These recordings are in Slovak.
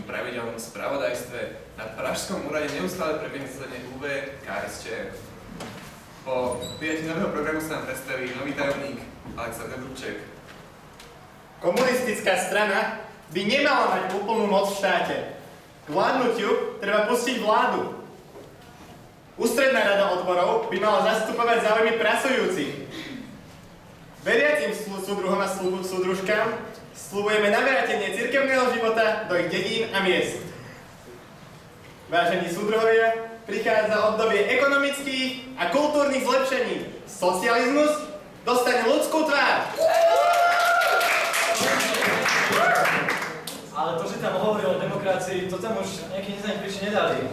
pravidelnom spravodajstve na Pražskom úrade neustále prebieha zasadanie UV KSČ. Po prijatí nového programu sa nám predstaví nový tajomník Alexander Dubček. Komunistická strana by nemala mať úplnú moc v štáte. K vládnutiu treba pustiť vládu. Ústredná rada odborov by mala zastupovať záujmy pracujúcich. Veriacim súdruhom a súdružkám sľubujeme navrátenie cirkevného života do ich dedín a miest. Vážení súdruhovia, prichádza obdobie ekonomických a kultúrnych zlepšení. Socializmus dostane ľudskú tvár. Ale to, že tam hovoril o demokracii, to tam už nejaký neznaní prišli nedali.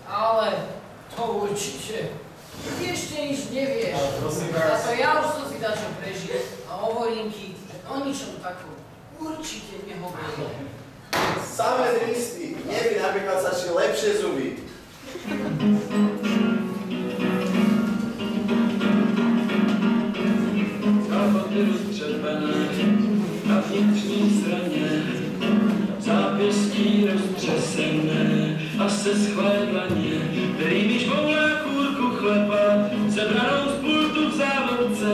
Ale to určite. Ty ešte nič nevieš. Ale prosím vás. Zato ja už som si dačo prežil a hovorím ti, že o ničom takom určite nehovorím. Samé listy, neby napríklad sa šli lepšie zuby. Západy roztřepené a vnitřní zraně, zápěstí roztřesené a se schlédlaně, který mi žmoulá kůrku chleba, sebranou z pultu v závodce,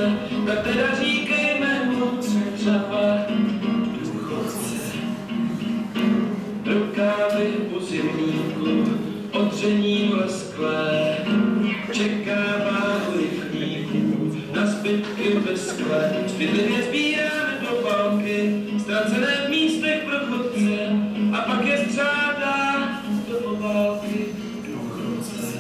tak teda říkejme mu třeba důchodce. Rukávy u zimníku, odření lesklé, čekává u rychlíků na zbytky ve skle. Zbytливě sbíráme do války, ztracené v místech pro chodce, a pak je střádá do poválky důchodce.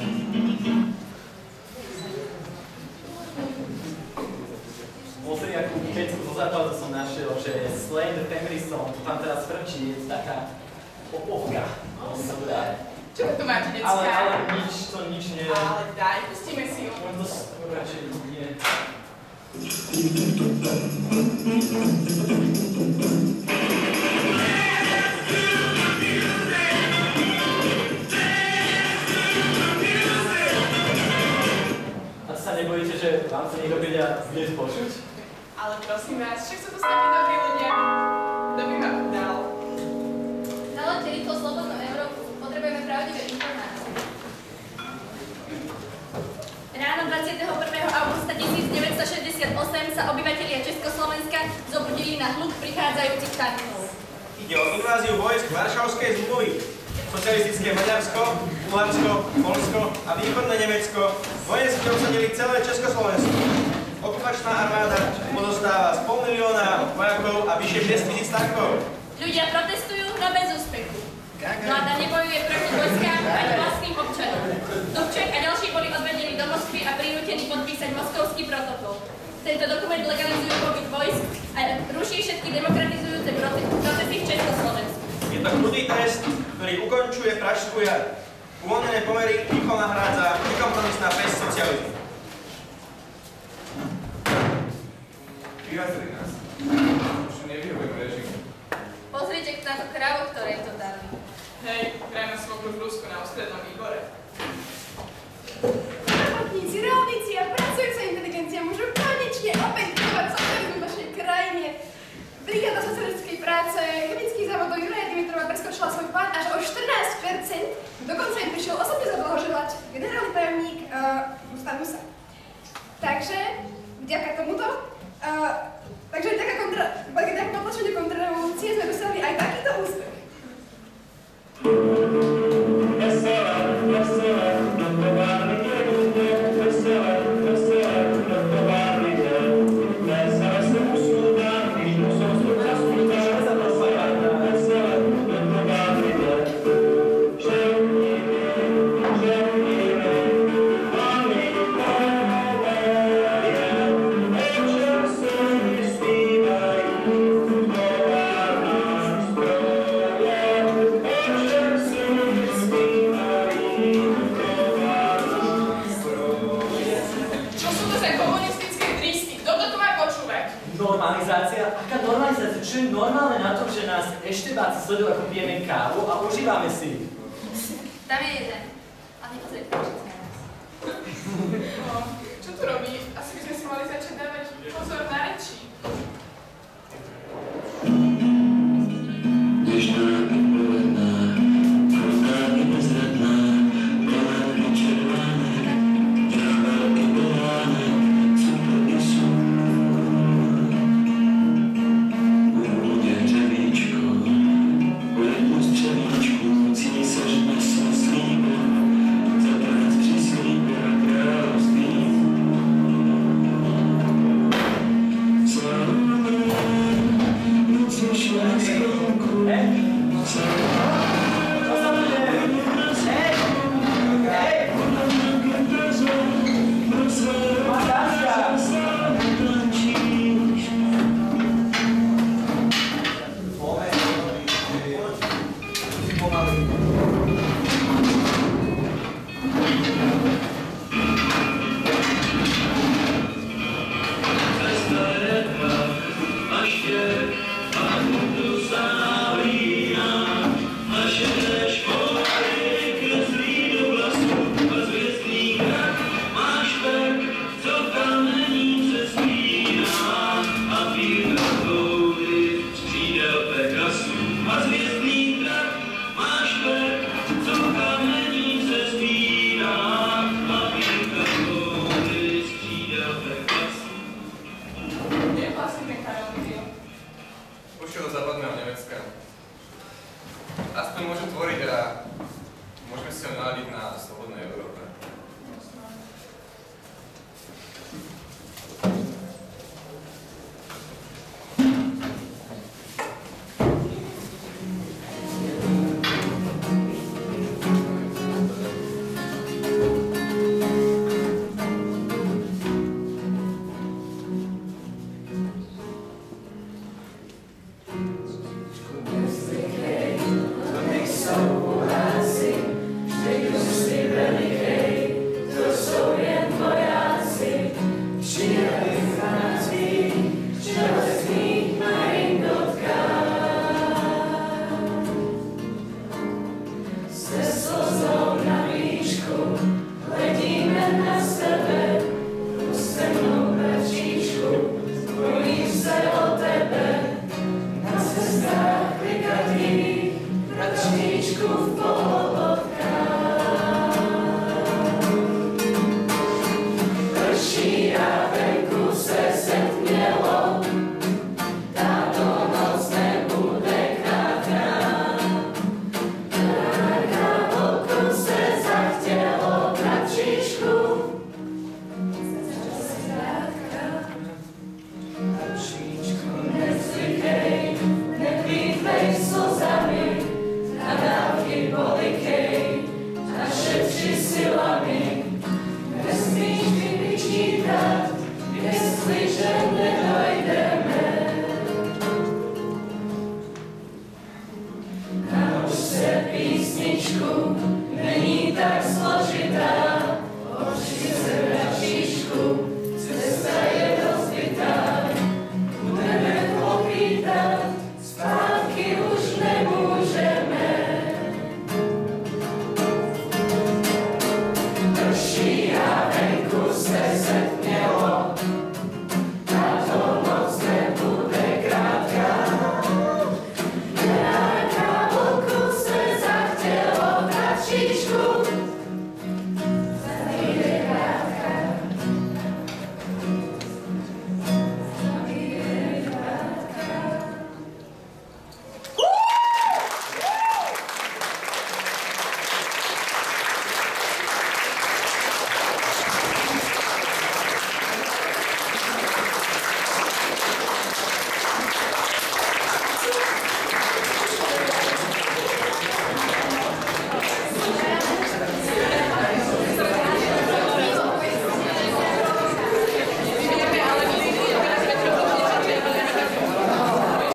Pozri, akú pecku zo západu som našiel, že je Slay the Family Song, to tam teraz frčí, je taká popovka. Super. Čo tu máte, decká? Ale nič nie. Ale daj, pustíme si ju. On dosť radšej nie. A sa nebojíte, že vám sa niekto bude počuť? Ale prosím vás, však sú tu s nami dobrí ľudia. Kto by ma dal? Nalaďte rýchlo slobodnú Európu. Potrebujeme pravdivé informácie. Ráno 21. augusta 1968 sa obyvatelia Československa zobudili na hluk prichádzajúcich tankov. Ide o inváziu vojsk Varšavskej zmluvy. Socialistické Maďarsko, Bulharsko, Poľsko a východné Nemecko vojensky obsadili celé Československo. Okupačná armáda pozostáva z 500 000 vojakov a vyše 6 000 tankov. Ľudia protestujú, no bez úspechu. Vláda nebojuje proti vojskám ani vlastným občanom. Dubček a ďalší boli odvedení do Moskvy a prinútení podpísať moskovský protokol. Tento dokument legalizuje pobyt vojsk a ruší všetky demokratizujúce procesy v Československu. Je to krutý trest, ktorý ukončuje pražskú jar. Uvoľnené pomery rýchlo nahrádza nekompromisná pes socializmu. Vyrazili nás. Už nevyhovujem režimu. Pozrite na tú kravu, ktorej to dali. Hej, grajme svokru v Rusku na ústrednom výbore. Robotníci, rolníci a pracujúca inteligencia môžu konečne opäť budovať socializmu v našej krajine. Brigáda socialistickej práce chemických závodov Juraja Dimitrova preskočila svoj plán až o 14%. Dokonca im prišiel osobne zablahoželať generálny tajomník Gustav Husa. Takže, vďaka tomuto, vďaka potlačeniu kontrarevolúcie sme dosiahli aj takýto úspech. Čo je normálne na tom, že nás eštebáci sledujú, ako pijeme kávu a užívame si. Tam je jeden. A nepozrite všetci na nás. Čo tu robí? Asi by sme si mali začať dávať pozor na reči. Když to odpoledne zavudce.